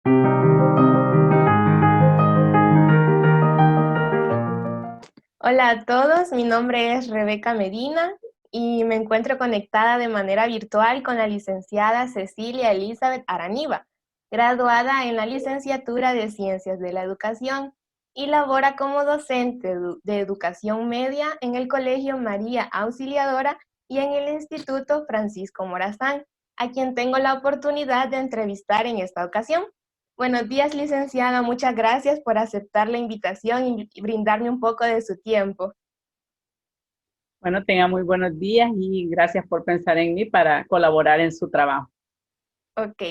Hola a todos, mi nombre es Rebeca Medina y me encuentro conectada de manera virtual con la licenciada Cecilia Elizabeth Araniva, graduada en la licenciatura de Ciencias de la Educación y labora como docente de educación media en el Colegio María Auxiliadora y en el Instituto Francisco Morazán, a quien tengo la oportunidad de entrevistar en esta ocasión. Buenos días, licenciada. Muchas gracias por aceptar la invitación y brindarme un poco de su tiempo. Bueno, tenga muy buenos días y gracias por pensar en mí para colaborar en su trabajo. Ok.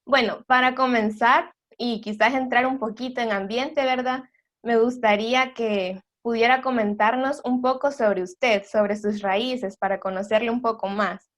Bueno, para comenzar y quizás entrar un poquito en ambiente, ¿verdad? Me gustaría que pudiera comentarnos un poco sobre usted, sobre sus raíces, para conocerle un poco más.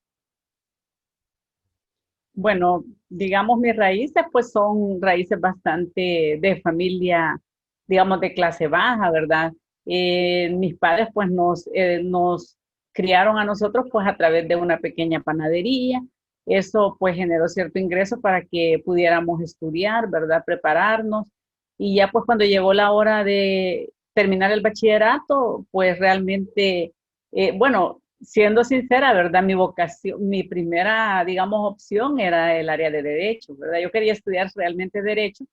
Bueno, digamos mis raíces, pues son raíces bastante de familia, digamos de clase baja, ¿verdad? Mis padres pues nos criaron a nosotros pues a través de una pequeña panadería. Eso pues generó cierto ingreso para que pudiéramos estudiar, ¿verdad? Prepararnos. Y ya pues cuando llegó la hora de terminar el bachillerato, pues realmente, bueno, siendo sincera, ¿verdad? Mi vocación, mi primera, digamos, opción era el área de derecho, ¿verdad? Yo quería estudiar realmente derecho,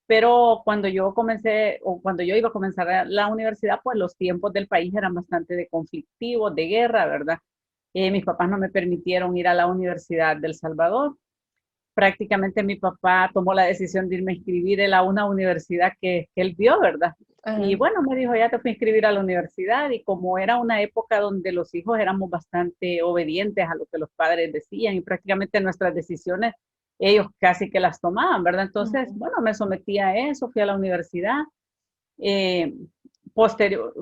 pero cuando yo comencé o cuando yo iba a comenzar la universidad, pues los tiempos del país eran bastante de conflictivos, de guerra, ¿verdad? Mis papás no me permitieron ir a la Universidad del Salvador. Prácticamente mi papá tomó la decisión de irme a inscribir él a una universidad que él vio, ¿verdad? Y Ajá. bueno, me dijo, ya te fui a inscribir a la universidad y como era una época donde los hijos éramos bastante obedientes a lo que los padres decían y prácticamente nuestras decisiones ellos casi que las tomaban, ¿verdad? Entonces, Ujú. bueno, me sometí a eso, fui a la universidad. Eh,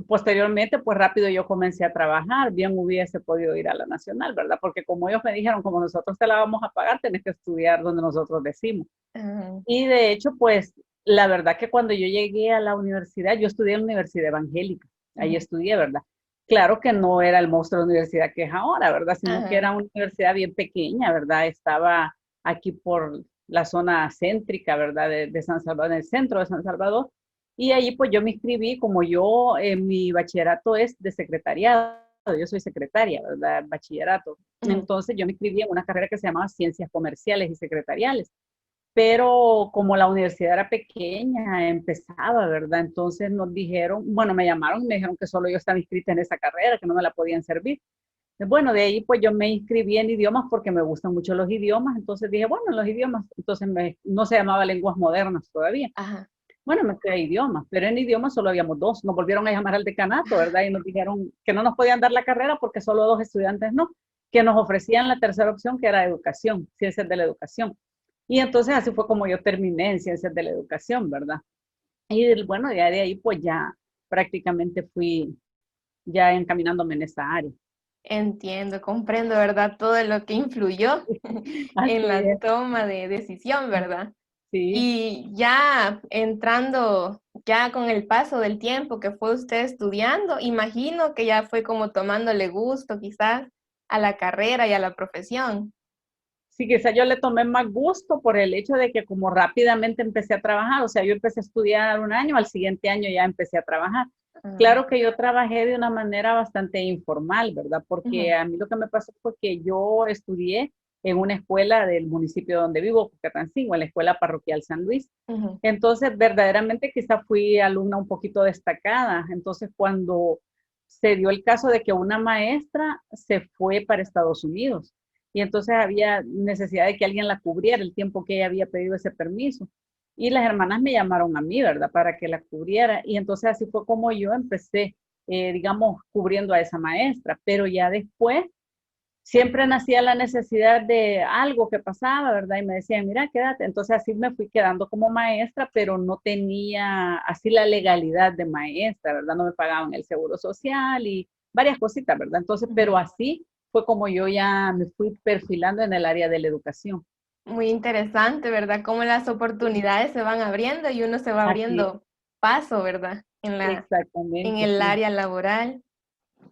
Posteriormente, pues rápido yo comencé a trabajar, bien hubiese podido ir a la nacional, ¿verdad? Porque como ellos me dijeron, como nosotros te la vamos a pagar, tenés que estudiar donde nosotros decimos. Ajá. Y de hecho, pues la verdad que cuando yo llegué a la universidad, yo estudié en la Universidad Evangélica, ahí Ujú. estudié, ¿verdad? Claro que no era el monstruo de la universidad que es ahora, ¿verdad? Sino que Ajá. era una universidad bien pequeña, ¿verdad? Estaba aquí por la zona céntrica, ¿verdad? De San Salvador, en el centro de San Salvador. Y ahí pues yo me inscribí, como yo, mi bachillerato es de secretariado, yo soy secretaria, ¿verdad? Bachillerato. Ujú. Entonces yo me inscribí en una carrera que se llamaba Ciencias Comerciales y Secretariales, pero como la universidad era pequeña, empezaba, ¿verdad? Entonces nos dijeron, bueno, me llamaron y me dijeron que solo yo estaba inscrita en esa carrera, que no me la podían servir. Bueno, de ahí pues yo me inscribí en idiomas porque me gustan mucho los idiomas, entonces dije, bueno, los idiomas, entonces no se llamaba lenguas modernas todavía. Ajá. Bueno, me quedé idiomas, pero en idiomas solo habíamos dos. Nos volvieron a llamar al decanato, ¿verdad? Y nos dijeron que no nos podían dar la carrera porque solo dos estudiantes no, que nos ofrecían la tercera opción, que era educación, ciencias de la educación. Y entonces así fue como yo terminé en ciencias de la educación, ¿verdad? Y bueno, ya de ahí pues ya prácticamente fui ya encaminándome en esa área. Entiendo, comprendo, ¿verdad? Todo lo que influyó en Así la es, toma de decisión, ¿verdad? sí. Y ya entrando, ya con el paso del tiempo que fue usted estudiando, imagino que ya fue como tomándole gusto quizás a la carrera y a la profesión. Sí, quizá yo le tomé más gusto por el hecho de que como rápidamente empecé a trabajar, o sea, yo empecé a estudiar un año, al siguiente año ya empecé a trabajar. Ah, Claro que yo trabajé de una manera bastante informal, ¿verdad? Porque ujú, a mí lo que me pasó fue que yo estudié en una escuela del municipio donde vivo, Cucatancingo, en la Escuela Parroquial San Luis. ujú. Entonces, verdaderamente quizá fui alumna un poquito destacada. Entonces, cuando se dio el caso de que una maestra se fue para Estados Unidos y entonces había necesidad de que alguien la cubriera el tiempo que ella había pedido ese permiso. Y las hermanas me llamaron a mí, ¿verdad? Para que la cubriera. Y entonces así fue como yo empecé, digamos, cubriendo a esa maestra. Pero ya después siempre nacía la necesidad de algo que pasaba, ¿verdad? Y me decían, mira, quédate. Entonces así me fui quedando como maestra, pero no tenía así la legalidad de maestra, ¿verdad? No me pagaban el seguro social y varias cositas, ¿verdad? Entonces, pero Ujú. así fue como yo ya me fui perfilando en el área de la educación. Muy interesante, ¿verdad? Cómo las oportunidades se van abriendo y uno se va Así, abriendo paso, ¿verdad? En exactamente, el sí. área laboral.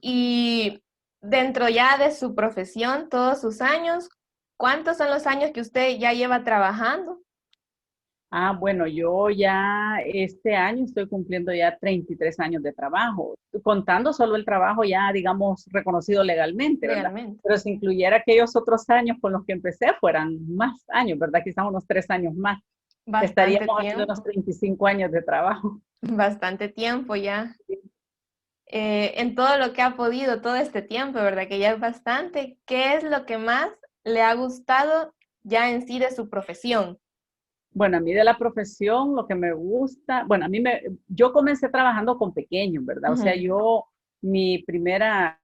Y dentro ya de su profesión, todos sus años, ¿cuántos son los años que usted ya lleva trabajando? Bueno, yo ya este año estoy cumpliendo ya 33 años de trabajo, contando solo el trabajo ya, digamos, reconocido legalmente, ¿verdad? legalmente? Pero si incluyera aquellos otros años con los que empecé, fueran más años, ¿verdad? Quizás unos 3 años más. Bastante Estaríamos hablando de unos tiempo, 35 años de trabajo. bastante tiempo ya. En todo lo que ha podido todo este tiempo, ¿verdad? Que ya es bastante. ¿Qué es lo que más le ha gustado ya en sí de su profesión? Bueno, a mí de la profesión, lo que me gusta, bueno, yo comencé trabajando con pequeños, ¿verdad? O sea, Ujú. mi primera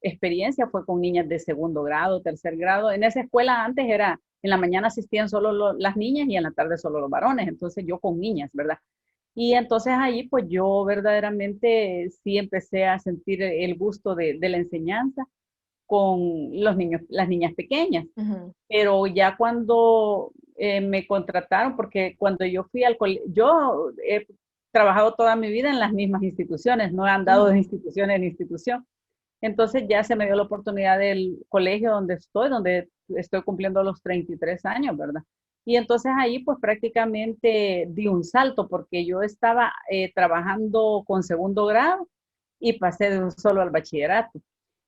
experiencia fue con niñas de segundo grado, tercer grado. En esa escuela antes en la mañana asistían solo las niñas y en la tarde solo los varones, entonces yo con niñas, ¿verdad? Y entonces ahí pues yo verdaderamente sí empecé a sentir el gusto de la enseñanza con los niños, las niñas pequeñas. Ujú. Pero ya cuando me contrataron, porque cuando yo fui al colegio, yo he trabajado toda mi vida en las mismas instituciones, no he andado de Ujú. institución en institución. Entonces ya se me dio la oportunidad del colegio donde estoy cumpliendo los 33 años, ¿verdad? Y entonces ahí pues prácticamente di un salto porque yo estaba trabajando con segundo grado y pasé de un solo al bachillerato.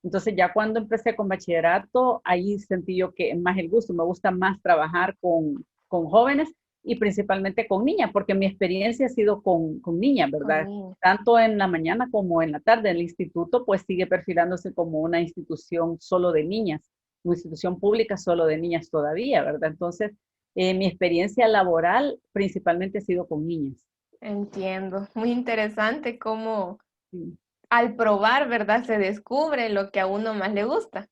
Entonces ya cuando empecé con bachillerato, ahí sentí yo que más el gusto, me gusta más trabajar con jóvenes y principalmente con niñas, porque mi experiencia ha sido con niñas, ¿verdad? Conmigo. Tanto en la mañana como en la tarde. El instituto pues sigue perfilándose como una institución solo de niñas, una institución pública solo de niñas todavía, ¿verdad? Entonces, mi experiencia laboral principalmente ha sido con niñas. Entiendo. Muy interesante cómo Sí, al probar, ¿verdad? Se descubre lo que a uno más le gusta.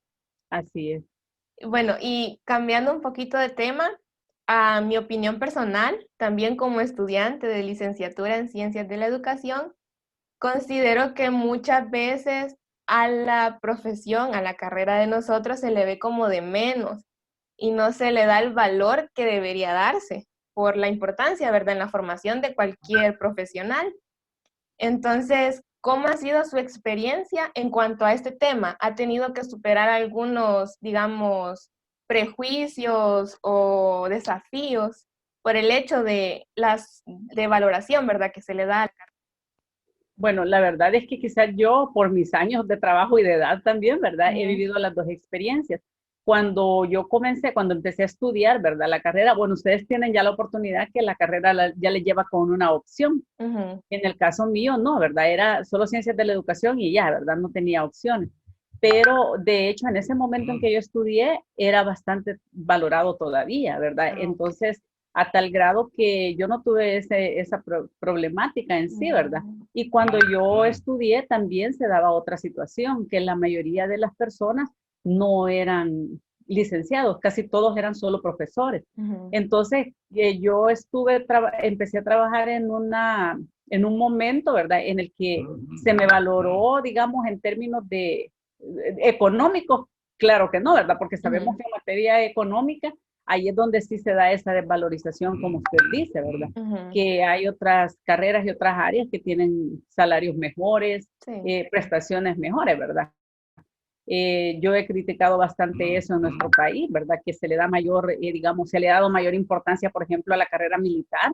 así es. Bueno, y cambiando un poquito de tema, a mi opinión personal, también como estudiante de licenciatura en Ciencias de la Educación, considero que muchas veces a la profesión, a la carrera de nosotros se le ve como de menos y no se le da el valor que debería darse por la importancia, ¿verdad?, en la formación de cualquier profesional. Entonces, ¿cómo ha sido su experiencia en cuanto a este tema? ¿Ha tenido que superar algunos, digamos, prejuicios o desafíos por el hecho de las de valoración, ¿verdad?, que se le da a la carrera? Bueno, la verdad es que quizás yo, por mis años de trabajo y de edad también, ¿verdad? He Ujú. vivido las dos experiencias. Cuando empecé a estudiar, ¿verdad? La carrera, bueno, ustedes tienen ya la oportunidad que la carrera ya les lleva con una opción. Ujú. En el caso mío, no, ¿verdad? Era solo ciencias de la educación y ya, ¿verdad? No tenía opciones. Pero de hecho, en ese momento en que yo estudié, era bastante valorado todavía, ¿verdad? Ah, okey. Entonces, a tal grado que yo no tuve esa problemática en sí, ¿verdad? Mm. Y cuando yo estudié, también se daba otra situación, que la mayoría de las personas no eran licenciados, casi todos eran solo profesores. Ujú. Entonces, empecé a trabajar en un momento, ¿verdad? En el que se me valoró, digamos, en términos económicos, claro que no, ¿verdad? Porque sabemos Ujú. que en materia económica, ahí es donde sí se da esa desvalorización, como usted dice, ¿verdad? Ujú. Que hay otras carreras y otras áreas que tienen salarios mejores, Sí. prestaciones mejores, ¿verdad? Yo he criticado bastante eso en nuestro país, ¿verdad? Que se le da digamos, se le ha dado mayor importancia, por ejemplo, a la carrera militar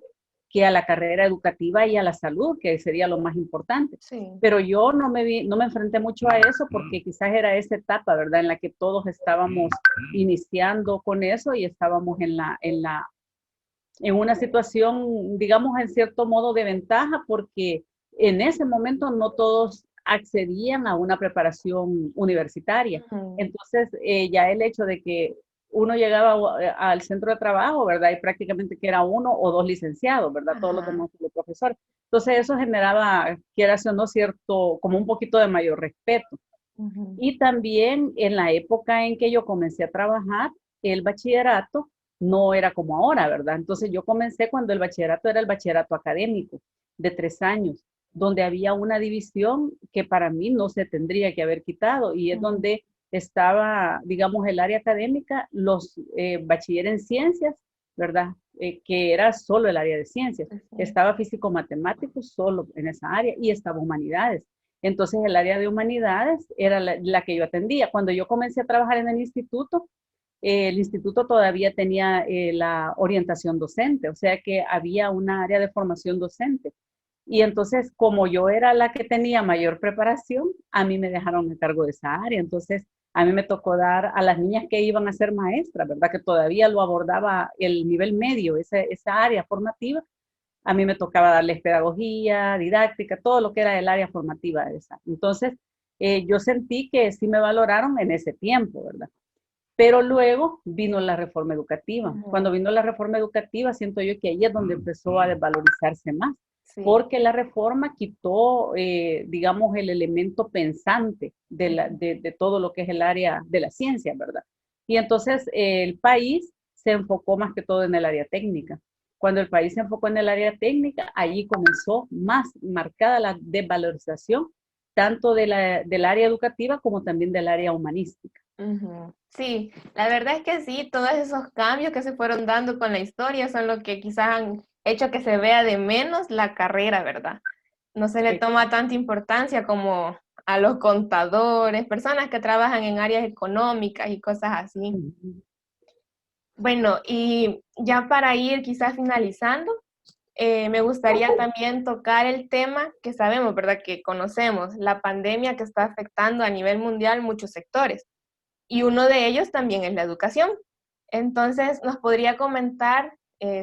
que a la carrera educativa y a la salud, que sería lo más importante. Sí. Pero yo no me enfrenté mucho a eso porque quizás era esa etapa, ¿verdad? En la que todos estábamos iniciando con eso y estábamos en una situación, digamos, en cierto modo de ventaja porque en ese momento no todos accedían a una preparación universitaria. Ujú. Entonces, ya el hecho de que uno llegaba al centro de trabajo, ¿verdad? Y prácticamente que era uno o dos licenciados, ¿verdad? Todos los Ajá. demás los profesores. Entonces, eso generaba, quieras o no, cierto, como un poquito de mayor respeto. Ujú. Y también en la época en que yo comencé a trabajar, el bachillerato no era como ahora, ¿verdad? Entonces yo comencé cuando el bachillerato era el bachillerato académico de 3 años, donde había una división que para mí no se tendría que haber quitado y es Ujú. donde estaba, digamos, el área académica, los bachiller en ciencias, ¿verdad? Que era solo el área de ciencias. Sí, sí. Estaba físico-matemático solo en esa área y estaba humanidades. Entonces, el área de humanidades era la que yo atendía. Cuando yo comencé a trabajar en el instituto, el instituto todavía tenía la orientación docente, o sea que había una área de formación docente. Y entonces, como yo era la que tenía mayor preparación, a mí me dejaron a cargo de esa área. Entonces, a mí me tocó dar a las niñas que iban a ser maestras, ¿verdad? Que todavía lo abordaba el nivel medio, esa área formativa. A mí me tocaba darles pedagogía, didáctica, todo lo que era el área formativa de esa. Entonces, yo sentí que sí me valoraron en ese tiempo, ¿verdad? Pero luego vino la reforma educativa. Cuando vino la reforma educativa, siento yo que ahí es donde empezó a desvalorizarse más, Sí. porque la reforma quitó, digamos, el elemento pensante de todo lo que es el área de la ciencia, ¿verdad? Y entonces el país se enfocó más que todo en el área técnica. Cuando el país se enfocó en el área técnica, allí comenzó más marcada la desvalorización, tanto del área educativa como también del área humanística. Sí, la verdad es que sí, todos esos cambios que se fueron dando con la historia son lo que quizás han hecho que se vea de menos la carrera, ¿verdad? No se le toma tanta importancia como a los contadores, personas que trabajan en áreas económicas y cosas así. Bueno, y ya para ir quizás finalizando, me gustaría también tocar el tema que sabemos, ¿verdad? Que conocemos, la pandemia que está afectando a nivel mundial muchos sectores. Y uno de ellos también es la educación. Entonces, ¿nos podría comentar,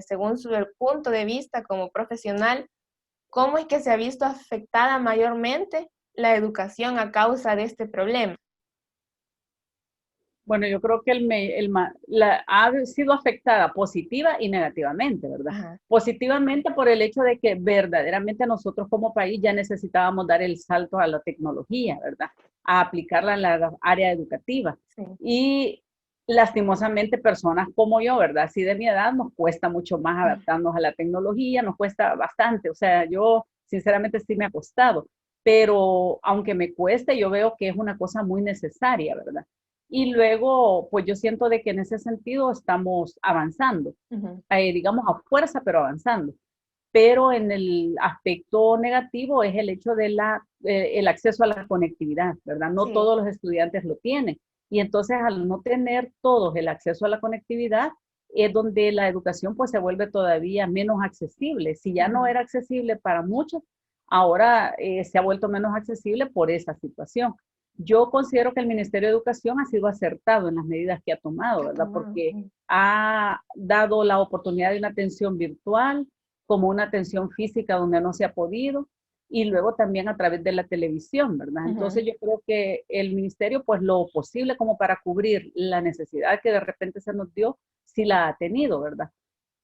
según su punto de vista como profesional, cómo es que se ha visto afectada mayormente la educación a causa de este problema? Bueno, yo creo que ha sido afectada positiva y negativamente, ¿verdad? Ajá. Positivamente por el hecho de que verdaderamente nosotros como país ya necesitábamos dar el salto a la tecnología, ¿verdad? A aplicarla en la área educativa. Sí. Y lastimosamente personas como yo, ¿verdad? Así de mi edad nos cuesta mucho más adaptarnos a la tecnología, nos cuesta bastante. O sea, yo sinceramente sí me ha costado, pero aunque me cueste, yo veo que es una cosa muy necesaria, ¿verdad? Y luego, pues yo siento de que en ese sentido estamos avanzando, digamos a fuerza, pero avanzando. Pero en el aspecto negativo es el hecho de el acceso a la conectividad, ¿verdad? No Sí. todos los estudiantes lo tienen. Y entonces al no tener todos el acceso a la conectividad, es donde la educación pues se vuelve todavía menos accesible. Si ya no era accesible para muchos, ahora se ha vuelto menos accesible por esa situación. Yo considero que el Ministerio de Educación ha sido acertado en las medidas que ha tomado, ¿verdad? Porque ha dado la oportunidad de una atención virtual, como una atención física donde no se ha podido, y luego también a través de la televisión, ¿verdad? Entonces yo creo que el ministerio, pues lo posible como para cubrir la necesidad que de repente se nos dio, sí la ha tenido, ¿verdad?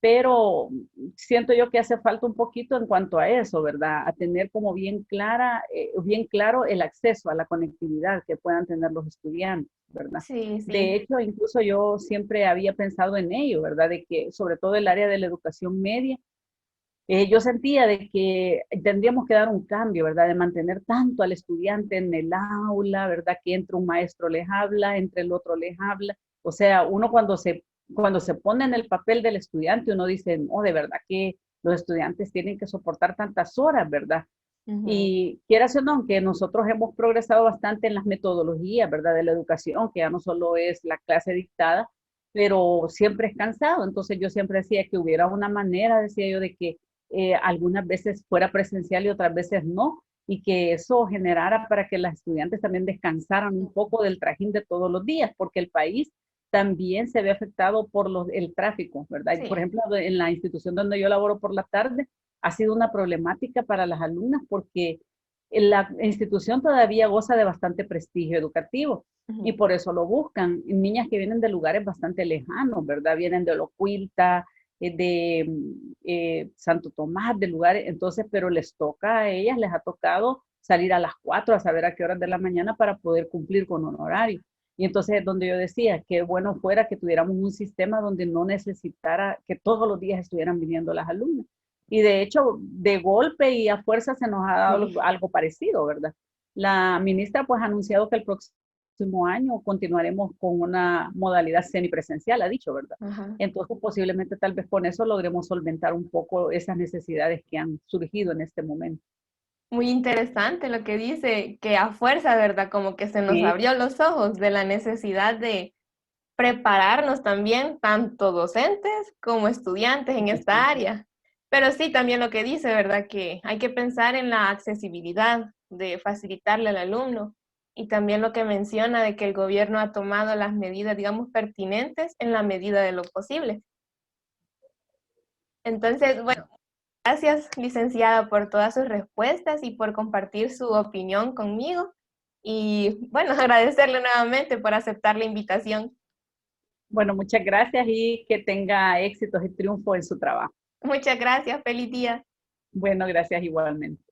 Pero siento yo que hace falta un poquito en cuanto a eso, ¿verdad? A tener como bien clara, bien claro el acceso a la conectividad que puedan tener los estudiantes, ¿verdad? Sí, De sí. hecho, incluso yo siempre había pensado en ello, ¿verdad? De que sobre todo el área de la educación media, yo sentía de que tendríamos que dar un cambio, ¿verdad? De mantener tanto al estudiante en el aula, ¿verdad? Que entre un maestro les habla, entre el otro les habla. O sea, uno cuando se pone en el papel del estudiante, uno dice, no, de verdad que los estudiantes tienen que soportar tantas horas, ¿verdad? Y quieras o no, aunque nosotros hemos progresado bastante en las metodologías, ¿verdad? De la educación, que ya no solo es la clase dictada, pero siempre es cansado. Entonces yo siempre decía que hubiera una manera, decía yo, de que algunas veces fuera presencial y otras veces no, y que eso generara para que las estudiantes también descansaran un poco del trajín de todos los días, porque el país también se ve afectado por el tráfico, ¿verdad? Sí. Por ejemplo, en la institución donde yo laboro por la tarde, ha sido una problemática para las alumnas porque la institución todavía goza de bastante prestigio educativo y por eso lo buscan. Niñas que vienen de lugares bastante lejanos, ¿verdad? Vienen de Locuilta, de Santo Tomás, de lugares, entonces, pero les toca a ellas, les ha tocado salir a las 4 a saber a qué horas de la mañana para poder cumplir con un horario. Y entonces es donde yo decía, qué bueno fuera que tuviéramos un sistema donde no necesitara que todos los días estuvieran viniendo las alumnas. Y de hecho, de golpe y a fuerza se nos ha dado algo parecido, ¿verdad? La ministra pues ha anunciado que el próximo año continuaremos con una modalidad semipresencial, ha dicho, ¿verdad? Ajá. Entonces posiblemente tal vez con eso logremos solventar un poco esas necesidades que han surgido en este momento. Muy interesante lo que dice, que a fuerza, ¿verdad? Como que se nos Sí, abrió los ojos de la necesidad de prepararnos también, tanto docentes como estudiantes en esta área. Pero sí, también lo que dice, ¿verdad? Que hay que pensar en la accesibilidad, de facilitarle al alumno, y también lo que menciona de que el gobierno ha tomado las medidas, digamos, pertinentes en la medida de lo posible. Entonces, bueno, gracias, licenciada, por todas sus respuestas y por compartir su opinión conmigo. Y bueno, agradecerle nuevamente por aceptar la invitación. Bueno, muchas gracias y que tenga éxitos y triunfo en su trabajo. Muchas gracias, feliz día. Bueno, gracias igualmente.